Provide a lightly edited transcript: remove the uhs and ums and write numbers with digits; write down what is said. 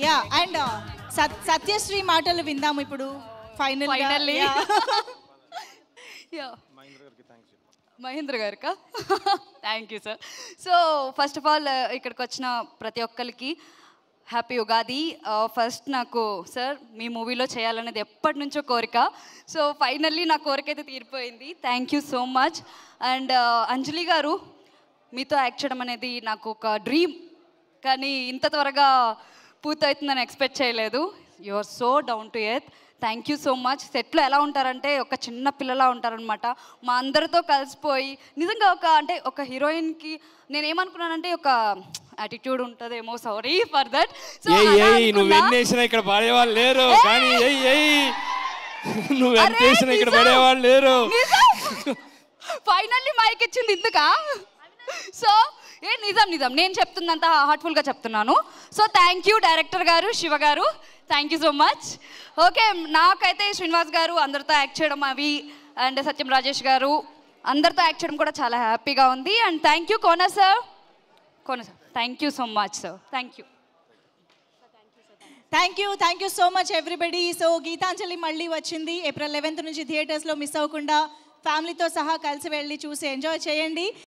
Yeah and Satyasri మాటలు విందాము ఇప్పుడు ఫైనల్లీ. మహేంద్ర గారికా? Thank you sir. So first of all ఇక్కడికి వచ్చిన ప్రతి ఒక్కరికి హ్యాపీ ఉగాది. ఫస్ట్ నాకు సార్ మీ మూవీలో చేయాలనేది ఎప్పటి నుంచో కోరిక. సో ఫైనల్లీ నా కోరిక అయితే తీరిపోయింది. Thank you so much. And Anjali garu, మీతో యాక్ట్ చేయడం అనేది నాకు ఒక డ్రీమ్, కానీ ఇంత త్వరగా పూర్తవుతుందని ఎక్స్పెక్ట్ చేయలేదు. You are so down to earth. Thank you so much. సెట్లో ఎలా ఉంటారంటే ఒక చిన్న పిల్లలా ఉంటారనమాట. మా అందరితో కలిసిపోయి నిజంగా ఒక హీరోయిన్కి నేనేమనుకున్నానంటే ఒక యాటిట్యూడ్ ఉంటుందేమో, సారీ ఫర్ దట్. సో నువ్వు ఎన్నేసినా ఇక్కడ పడేవాళ్ళు లేరు, కానీ నువ్వు ఎంత ఇక్కడ పడేవాళ్ళు లేరు. ఫైనల్లీ మైక్ ఇచ్చింది ఇందుకా? సో నిజం నేను చెప్తున్నంత హార్ట్ఫుల్గా చెప్తున్నాను. సో థ్యాంక్ యూ డైరెక్టర్ గారు, శివ గారు, thank you so much. Okay, నాకైతే శ్రీనివాస్ గారు అందరితో యాక్ట్ చేయడం అవి అండ్ సత్యం రాజేష్ గారు అందరితో యాక్ట్ చేయడం కూడా చాలా హ్యాపీగా ఉంది. And thank you Kona sir, thank you so much sir. Thank you so much everybody. So Geethanjali మళ్ళీ వచ్చింది April 11th నుంచి థియేటర్స్లో. మిస్ అవ్వకుండా ఫ్యామిలీతో సహా కలిసి వెళ్ళి చూసి ఎంజాయ్ చేయండి.